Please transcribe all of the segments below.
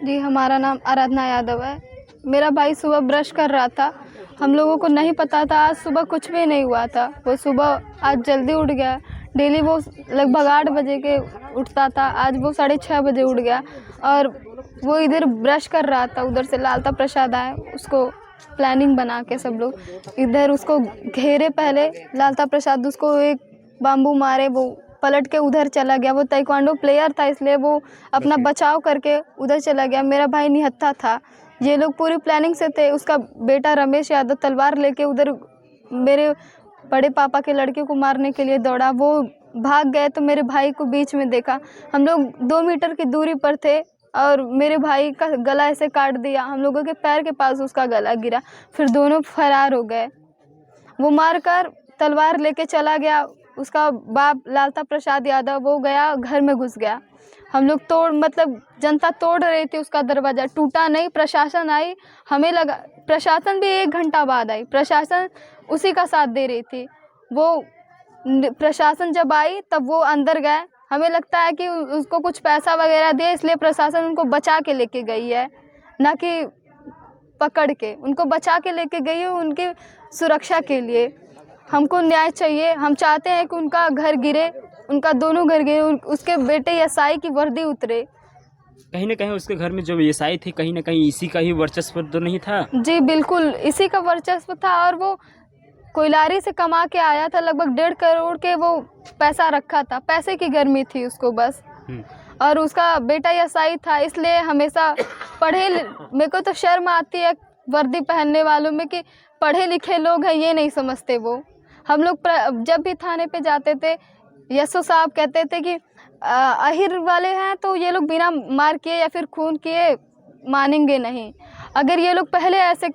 जी, हमारा नाम आराधना यादव है। मेरा भाई सुबह ब्रश कर रहा था। हम लोगों को नहीं पता था, आज सुबह कुछ भी नहीं हुआ था। वो सुबह आज जल्दी उठ गया। डेली वो लगभग 8 बजे के उठता था, आज वो 6:30 बजे उठ गया। और वो इधर ब्रश कर रहा था, उधर से लालता प्रसाद आए, उसको प्लानिंग बना के सब लोग इधर उसको घेरे। पहले लालता प्रसाद उसको एक बाम्बू मारे, वो पलट के उधर चला गया। वो ताइक्वांडो प्लेयर था, इसलिए वो अपना बचाव करके उधर चला गया। मेरा भाई निहत्था था। ये लोग पूरी प्लानिंग से थे। उसका बेटा रमेश यादव तलवार लेके उधर मेरे बड़े पापा के लड़के को मारने के लिए दौड़ा। वो भाग गए तो मेरे भाई को बीच में देखा। हम लोग 2 मीटर की दूरी पर थे और मेरे भाई का गला ऐसे काट दिया। हम लोगों के पैर के पास उसका गला गिरा, फिर दोनों फरार हो गए। वो मारकर तलवार लेके चला गया। उसका बाप लालता प्रसाद यादव वो गया, घर में घुस गया। हम लोग जनता तोड़ रही थी उसका दरवाज़ा, टूटा नहीं। प्रशासन आई, हमें लगा प्रशासन भी 1 घंटा बाद आई। प्रशासन उसी का साथ दे रही थी। वो प्रशासन जब आई तब वो अंदर गए। हमें लगता है कि उसको कुछ पैसा वगैरह दिए, इसलिए प्रशासन उनको बचा के लेके गई है, ना कि पकड़ के। उनको बचा के लेके गई है उनकी सुरक्षा के लिए। हमको न्याय चाहिए। हम चाहते हैं कि उनका घर गिरे, उनका दोनों घर गिरे, उसके बेटे एसआई की वर्दी उतरे। कहीं ना कहीं उसके घर में जो ईसाई थे, कहीं ना कहीं इसी का ही वर्चस्व तो नहीं था? जी बिल्कुल, इसी का वर्चस्व था। और वो कोयलारी से कमा के आया था, लगभग 1.5 करोड़ के वो पैसा रखा था। पैसे की गर्मी थी उसको बस। और उसका बेटा एसआई था, इसलिए हमेशा मेरे को तो शर्म आती है वर्दी पहनने वालों में कि पढ़े लिखे लोग हैं, ये नहीं समझते वो। हम लोग जब भी थाने पे जाते थे, यशो साहब कहते थे कि अहिर वाले हैं तो ये लोग बिना मार किए या फिर खून किए मानेंगे नहीं। अगर ये लोग पहले ऐसे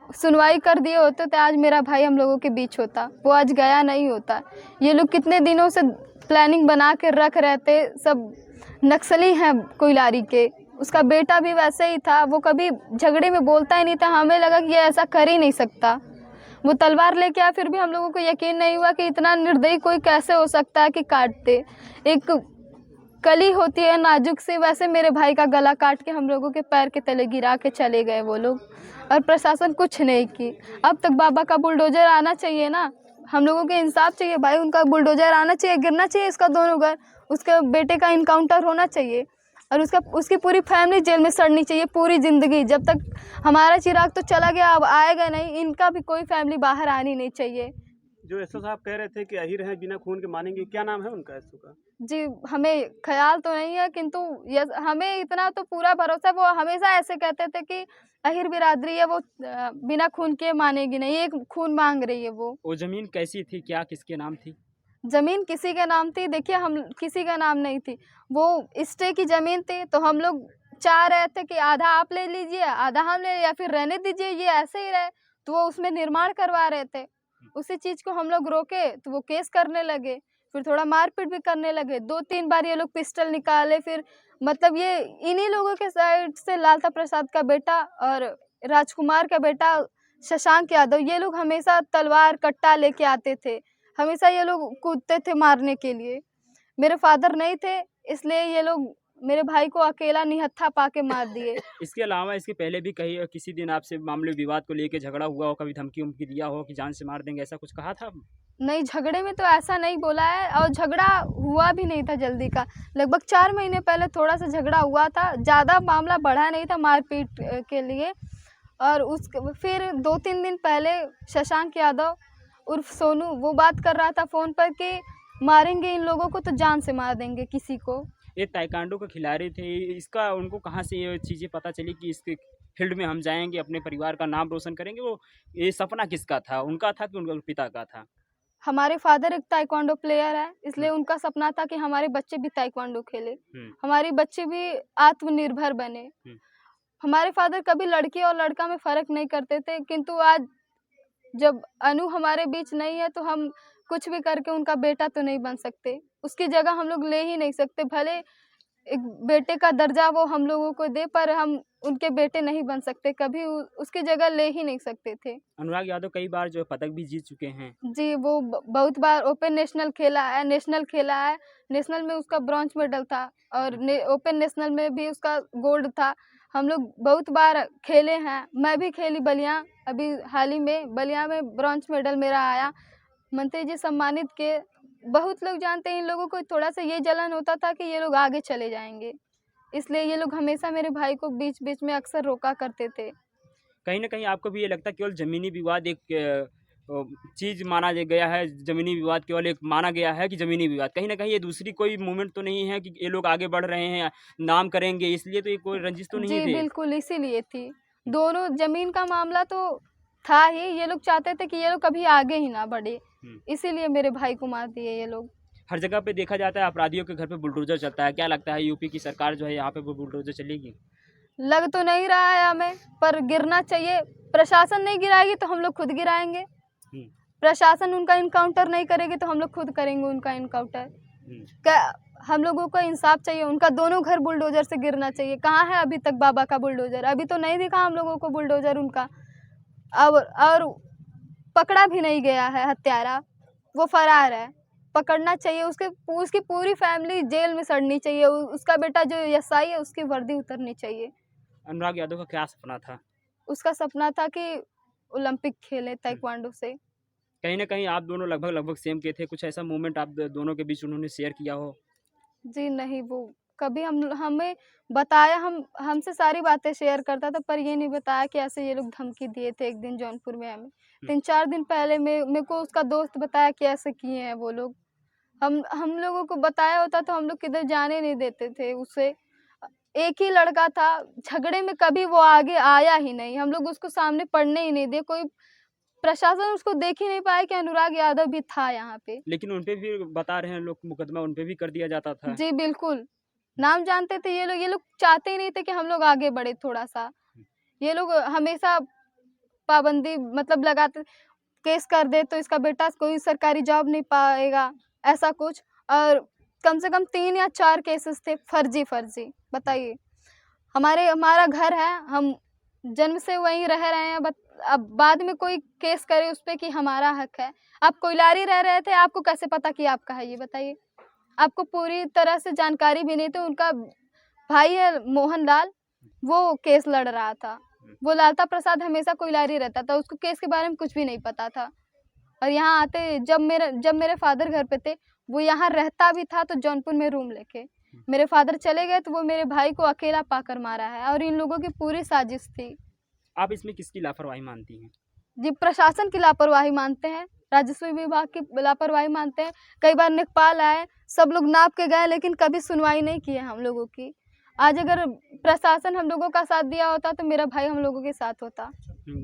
सुनवाई कर दिए होते तो आज मेरा भाई हम लोगों के बीच होता, वो आज गया नहीं होता। ये लोग कितने दिनों से प्लानिंग बना के रख रहे थे। सब नक्सली हैं कोयलारी के। उसका बेटा भी वैसे ही था, वो कभी झगड़े में बोलता ही नहीं था। हमें लगा कि ये ऐसा कर ही नहीं सकता। वो तलवार लेके आया, फिर भी हम लोगों को यकीन नहीं हुआ कि इतना निर्दयी कोई कैसे हो सकता है कि काट दे। एक कली होती है नाजुक सी, वैसे मेरे भाई का गला काट के हम लोगों के पैर के तले गिरा के चले गए वो लोग। और प्रशासन कुछ नहीं की। अब तक बाबा का बुलडोजर आना चाहिए ना, हम लोगों के इंसाफ चाहिए भाई। उनका बुलडोजर आना चाहिए, गिरना चाहिए इसका दोनों घर। उसके बेटे का इनकाउंटर होना चाहिए और उसकी पूरी फैमिली जेल में सड़नी चाहिए पूरी ज़िंदगी। जब तक हमारा चिराग तो चला गया, अब आएगा नहीं। इनका भी कोई फैमिली बाहर आनी नहीं चाहिए। जो एसओ साहब कह रहे थे कि अहिर हैं बिना खून के मानेंगे, क्या नाम है उनका एसओ का? जी, हमें ख्याल तो नहीं है, किंतु हमें इतना तो पूरा भरोसा है। वो हमेशा ऐसे कहते थे कि अहिर बिरादरी है, वो बिना खून के मानेगी नहीं, एक खून मांग रही है वो जमीन कैसी थी, क्या किसके नाम थी? ज़मीन किसी के नाम थी। देखिए, हम किसी का नाम नहीं थी। वो स्टे की ज़मीन थी, तो हम लोग चाह रहे थे कि आधा आप ले लीजिए, आधा हम ले, या फिर रहने दीजिए ये ऐसे ही रहे। तो वो उसमें निर्माण करवा रहे थे। उसी चीज़ को हम लोग रोके तो वो केस करने लगे, फिर थोड़ा मारपीट भी करने लगे। 2-3 बार ये लोग पिस्टल निकाले। फिर ये इन्हीं लोगों के साइड से लालता प्रसाद का बेटा और राजकुमार का बेटा शशांक यादव, ये लोग हमेशा तलवार कट्टा लेके आते थे। हमेशा ये लोग कूदते थे मारने के लिए। मेरे फादर नहीं थे, इसलिए ये लोग मेरे भाई को अकेला निहत्था पाके मार दिए। इसके अलावा इसके पहले भी कहीं किसी दिन आपसे मामले विवाद को लेके झगड़ा हुआ हो, कभी धमकी उमकी दिया हो कि जान से मार देंगे, ऐसा कुछ कहा था? नहीं, झगड़े में तो ऐसा नहीं बोला है, और झगड़ा हुआ भी नहीं था जल्दी का। लगभग 4 महीने पहले थोड़ा सा झगड़ा हुआ था, ज़्यादा मामला बढ़ा नहीं था मारपीट के लिए। और फिर 2-3 दिन पहले शशांक यादव उर्फ सोनू वो बात कर रहा था फ़ोन पर कि मारेंगे इन लोगों को तो जान से मार देंगे किसी को। ये ताइक्वांडो के खिलाड़ी थे, इसका उनको कहाँ से ये चीज़ें पता चली कि इसके फील्ड में हम जाएंगे, अपने परिवार का नाम रोशन करेंगे? वो ये सपना किसका था, उनका था कि उनके पिता का था? हमारे फादर एक ताइक्वांडो प्लेयर है, इसलिए उनका सपना था कि हमारे बच्चे भी ताइक्वांडो खेले, हमारे बच्चे भी आत्मनिर्भर बने। हमारे फादर कभी लड़की और लड़का में फ़र्क नहीं करते थे, किंतु आज जब अनु हमारे बीच नहीं है तो हम कुछ भी करके उनका बेटा तो नहीं बन सकते। उसकी जगह हम लोग ले ही नहीं सकते। भले एक बेटे का दर्जा वो हम लोगों को दे, पर हम उनके बेटे नहीं बन सकते, कभी उसकी जगह ले ही नहीं सकते थे। अनुराग यादव कई बार जो है पदक भी जीत चुके हैं। जी, वो बहुत बार ओपन नेशनल खेला है, नेशनल में उसका ब्रॉन्ज मेडल था और ओपन नेशनल में भी उसका गोल्ड था। हम लोग बहुत बार खेले हैं, मैं भी खेली बलिया, अभी हाल ही में बलिया में ब्रॉन्ज मेडल मेरा आया। मंत्री जी सम्मानित किए। बहुत लोग जानते हैं, इन लोगों को थोड़ा सा ये जलन होता था कि ये लोग आगे चले जाएंगे, इसलिए ये लोग हमेशा मेरे भाई को बीच बीच में अक्सर रोका करते थे। कहीं न कहीं आपको भी ये लगता है केवल ज़मीनी विवाद एक चीज़ माना गया है, ज़मीनी विवाद केवल एक माना गया है कि ज़मीनी विवाद, कहीं न कहीं ये दूसरी कोई मूवमेंट तो नहीं है कि ये लोग आगे बढ़ रहे हैं, नाम करेंगे, इसलिए तो ये कोई रंजिश तो नहीं जी, थी? बिल्कुल इसीलिए थी। दोनों ज़मीन का मामला तो था ही, ये लोग चाहते थे कि ये लोग कभी आगे ही ना बढ़े, हुँ। इसीलिए मेरे भाई को मार दिए ये लोग। हर जगह पे देखा जाता है अपराधियों के घर पे बुलडोज़र चलता है, क्या लगता है यूपी की सरकार जो है यहाँ पे वो बुलडोज़र चलेगी? लग तो नहीं रहा है हमें, पर गिरना चाहिए। प्रशासन नहीं गिराएगी तो हम लोग खुद गिराएँगे। हुँ, प्रशासन उनका इनकाउंटर नहीं करेगी तो हम लोग खुद करेंगे उनका इनकाउंटर। हुँ। क्या हम लोगों को इंसाफ चाहिए, उनका दोनों घर बुलडोज़र से गिरना चाहिए। कहाँ है अभी तक बाबा का बुलडोज़र? अभी तो नहीं दिखा हम लोगों को बुलडोज़र उनका। और पकड़ा भी नहीं गया है हत्यारा, वो फरार है। पकड़ना चाहिए, उसकी पूरी फैमिली जेल में सड़नी चाहिए। उसका बेटा जो एसआई है उसकी वर्दी उतरनी चाहिए। अनुराग यादव का क्या सपना था? उसका सपना था कि ओलंपिक खेले ताइक्वांडो से। कहीं न कहीं आप दोनों लगभग सेम के थे, कुछ ऐसा मोमेंट आप दोनों के बीच उन्होंने शेयर किया हो? जी नहीं, वो कभी हमें बताया, हमसे सारी बातें शेयर करता था, पर ये नहीं बताया कि ऐसे ये लोग धमकी दिए थे एक दिन जौनपुर में हमें। 3-4 दिन पहले मेरे को उसका दोस्त बताया कि ऐसे किए हैं वो लोग। हम लोगों को बताया होता तो हम लोग किधर जाने नहीं देते थे उसे। एक ही लड़का था, झगड़े में कभी वो आगे आया ही नहीं। हम लोग उसको सामने पढ़ने ही नहीं दिए। कोई प्रशासन उसको देख ही नहीं पाया कि अनुराग यादव भी था यहाँ पे। लेकिन उन पे भी बता रहे हैं लोग मुकदमा उन पे भी कर दिया जाता था। जी, बिल्कुल। नाम जानते थे ये लोग चाहते ही नहीं थे कि हम लोग आगे बढ़े थोड़ा-सा। ये लोग हमेशा पाबंदी मतलब लगाते, केस कर दे तो इसका बेटा कोई सरकारी जॉब नहीं पाएगा, ऐसा कुछ। और कम से कम 3 या 4 केसेस थे फर्जी। बताइए, हमारा घर है, हम जन्म से वहीं रह रहे हैं, अब बाद में कोई केस करे उस पे कि हमारा हक है। आप कोइलारी रह रहे थे, आपको कैसे पता कि आपका है ये बताइए? आपको पूरी तरह से जानकारी भी नहीं थी। उनका भाई है मोहन लाल, वो केस लड़ रहा था। वो लालता प्रसाद हमेशा कोइलारी रहता था, उसको केस के बारे में कुछ भी नहीं पता था। और यहाँ आते जब मेरे फादर घर पे थे, वो यहाँ रहता भी था तो जौनपुर में रूम लेके। मेरे फादर चले गए तो वो मेरे भाई को अकेला पाकर मारा है, और इन लोगों की पूरी साजिश थी। आप इसमें किसकी लापरवाही मानती हैं? जी, प्रशासन की लापरवाही मानते हैं, राजस्व विभाग की लापरवाही मानते हैं। कई बार लेखपाल आए, सब लोग नाप के गए, लेकिन कभी सुनवाई नहीं की है हम लोगों की। आज अगर प्रशासन हम लोगों का साथ दिया होता तो मेरा भाई हम लोगों के साथ होता।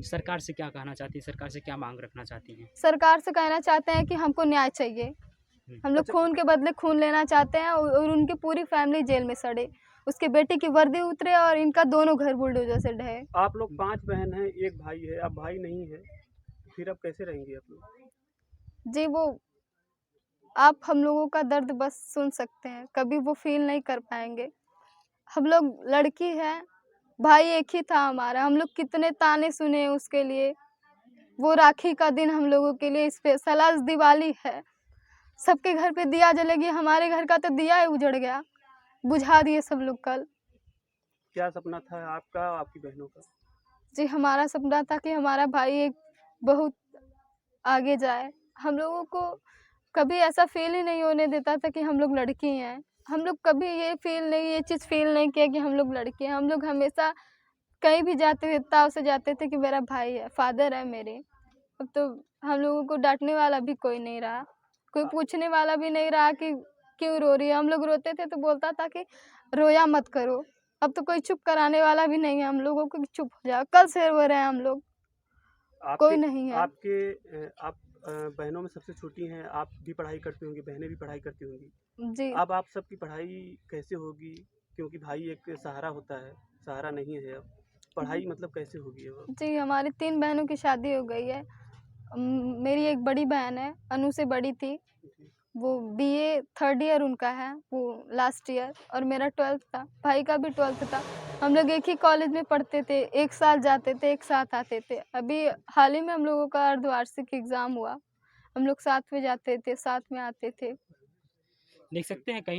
सरकार से क्या कहना चाहती हैं? सरकार से क्या माँग रखना चाहती हैं? सरकार से कहना चाहते हैं कि हमको न्याय चाहिए। हम लोग खून के बदले खून लेना चाहते हैं, और उनकी पूरी फैमिली जेल में सड़े, उसके बेटे की वर्दी उतरे और इनका दोनों घर बुलडोजर से ढहे। आप लोग 5 बहन हैं, 1 भाई है, अब भाई नहीं है, फिर अब कैसे रहेंगे आप लोग? जी, वो आप हम लोगों का दर्द बस सुन सकते हैं, कभी वो फील नहीं कर पाएंगे। हम लोग लड़की है, भाई एक ही था हमारा, हम लोग कितने ताने सुने उसके लिए। वो राखी का दिन हम लोगों के लिए स्पेशल, आज दिवाली है, सबके घर पे दिया जलेगी, हमारे घर का तो दिया ही उजड़ गया, बुझा दिए सब लोग कल। क्या सपना था आपका, आपकी बहनों का? जी, हमारा सपना था कि हमारा भाई एक बहुत आगे जाए। हम लोगों को कभी ऐसा फील ही नहीं होने देता था कि हम लोग लड़की हैं। हम लोग कभी ये चीज़ फील नहीं किया कि हम लोग लड़के हैं। हम लोग हमेशा कहीं भी जाते थे, ताव से जाते थे कि मेरा भाई है, फादर है मेरे। अब तो हम लोगों को डाँटने वाला भी कोई नहीं रहा, कोई पूछने वाला भी नहीं रहा कि क्यों रो रही है। हम लोग रोते थे तो बोलता था कि रोया मत करो। अब तो कोई चुप कराने वाला भी नहीं है हम लोगों को कि चुप हो जाओ, कल से रो रहे हैं हम लोग, कोई नहीं है। आप बहनों में सबसे छोटी हैं, आप भी पढ़ाई करती होंगी, बहनें भी पढ़ाई करती होंगी। जी, अब आप सबकी पढ़ाई कैसे होगी? क्योंकि भाई एक सहारा होता है, सहारा नहीं है अब। पढ़ाई मतलब कैसे होगी अब? जी, हमारी 3 बहनों की शादी हो गई है। मेरी एक बड़ी बहन है, अनु से बड़ी थी, वो बीए थर्ड ईयर उनका है, वो लास्ट ईयर, और मेरा 12th था, भाई का भी 12th था। हम लोग एक ही कॉलेज में पढ़ते थे, एक साथ जाते थे, एक साथ आते थे। अभी हाल ही में हम लोगों का अर्धवार्षिक एग्ज़ाम हुआ, हम लोग साथ में जाते थे, साथ में आते थे। देख सकते हैं कहीं